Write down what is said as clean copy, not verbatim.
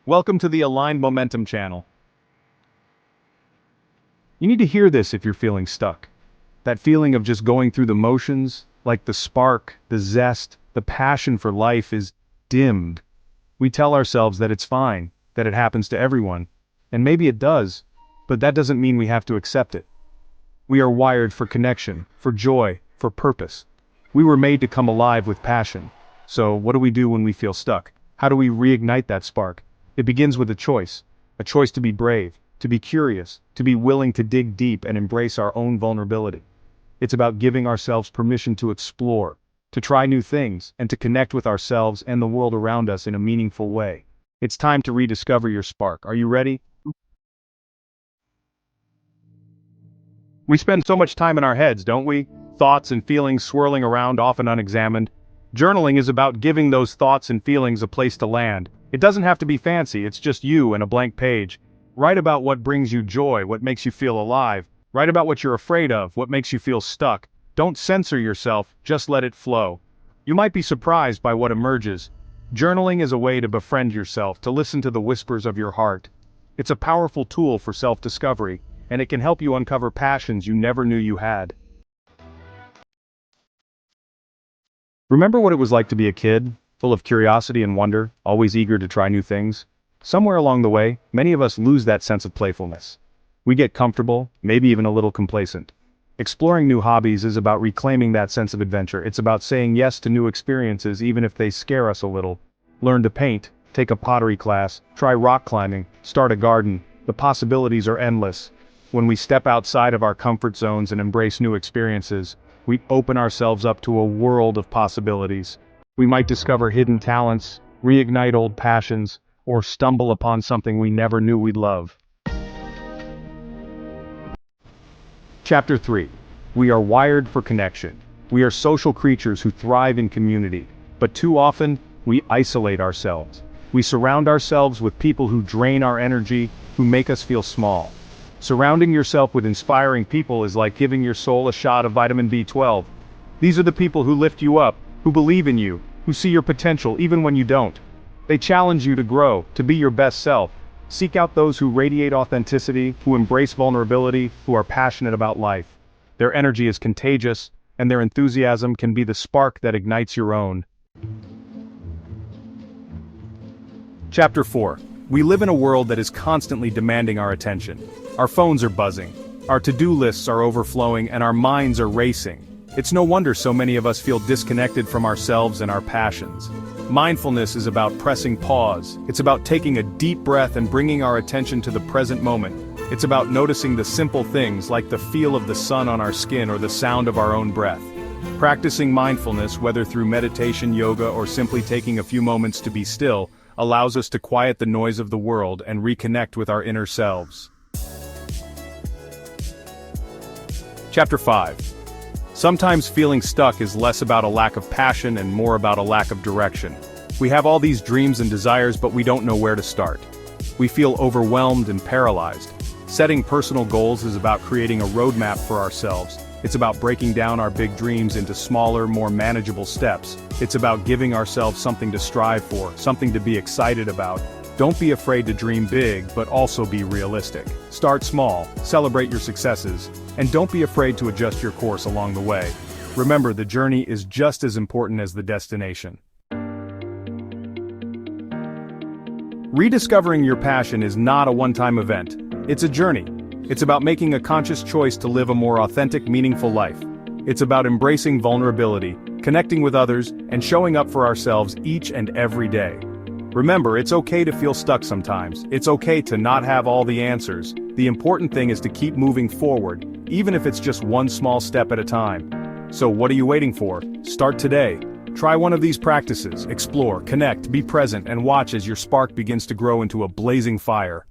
Welcome to the Aligned Momentum channel. You need to hear this if you're feeling stuck. That feeling of just going through the motions, like the spark, the zest, the passion for life is dimmed. We tell ourselves that it's fine, that it happens to everyone. And maybe it does, but that doesn't mean we have to accept it. We are wired for connection, for joy, for purpose. We were made to come alive with passion. So what do we do when we feel stuck? How do we reignite that spark? It begins with a choice to be brave, to be curious, to be willing to dig deep and embrace our own vulnerability. It's about giving ourselves permission to explore, to try new things, and to connect with ourselves and the world around us in a meaningful way. It's time to rediscover your spark. Are you ready? We spend so much time in our heads, don't we? Thoughts and feelings swirling around, often unexamined. Journaling is about giving those thoughts and feelings a place to land. It doesn't have to be fancy, it's just you and a blank page. Write about what brings you joy, what makes you feel alive. Write about what you're afraid of, what makes you feel stuck. Don't censor yourself, just let it flow. You might be surprised by what emerges. Journaling is a way to befriend yourself, to listen to the whispers of your heart. It's a powerful tool for self-discovery, and it can help you uncover passions you never knew you had. Remember what it was like to be a kid, full of curiosity and wonder, always eager to try new things? Somewhere along the way, many of us lose that sense of playfulness. We get comfortable, maybe even a little complacent. Exploring new hobbies is about reclaiming that sense of adventure. It's about saying yes to new experiences even if they scare us a little. Learn to paint, take a pottery class, try rock climbing, start a garden. The possibilities are endless. When we step outside of our comfort zones and embrace new experiences, we open ourselves up to a world of possibilities. We might discover hidden talents, reignite old passions, or stumble upon something we never knew we'd love. Chapter 3. We are wired for connection. We are social creatures who thrive in community, but too often, we isolate ourselves. We surround ourselves with people who drain our energy, who make us feel small. Surrounding yourself with inspiring people is like giving your soul a shot of vitamin B12. These are the people who lift you up, who believe in you, who see your potential even when you don't. They challenge you to grow, to be your best self. Seek out those who radiate authenticity, who embrace vulnerability, who are passionate about life. Their energy is contagious, and their enthusiasm can be the spark that ignites your own. Chapter 4. We live in a world that is constantly demanding our attention. Our phones are buzzing, our to-do lists are overflowing, and our minds are racing. It's no wonder so many of us feel disconnected from ourselves and our passions. Mindfulness is about pressing pause. It's about taking a deep breath and bringing our attention to the present moment. It's about noticing the simple things like the feel of the sun on our skin or the sound of our own breath. Practicing mindfulness, whether through meditation, yoga, or simply taking a few moments to be still, allows us to quiet the noise of the world and reconnect with our inner selves. Chapter 5. Sometimes feeling stuck is less about a lack of passion and more about a lack of direction. We have all these dreams and desires, but we don't know where to start. We feel overwhelmed and paralyzed. Setting personal goals is about creating a roadmap for ourselves. It's about breaking down our big dreams into smaller, more manageable steps. It's about giving ourselves something to strive for, something to be excited about. Don't be afraid to dream big, but also be realistic. Start small, celebrate your successes, and don't be afraid to adjust your course along the way. Remember, the journey is just as important as the destination. Rediscovering your passion is not a one-time event. It's a journey. It's about making a conscious choice to live a more authentic, meaningful life. It's about embracing vulnerability, connecting with others, and showing up for ourselves each and every day. Remember, it's okay to feel stuck sometimes. It's okay to not have all the answers. The important thing is to keep moving forward, even if it's just one small step at a time. So what are you waiting for? Start today. Try one of these practices, explore, connect, be present, and watch as your spark begins to grow into a blazing fire.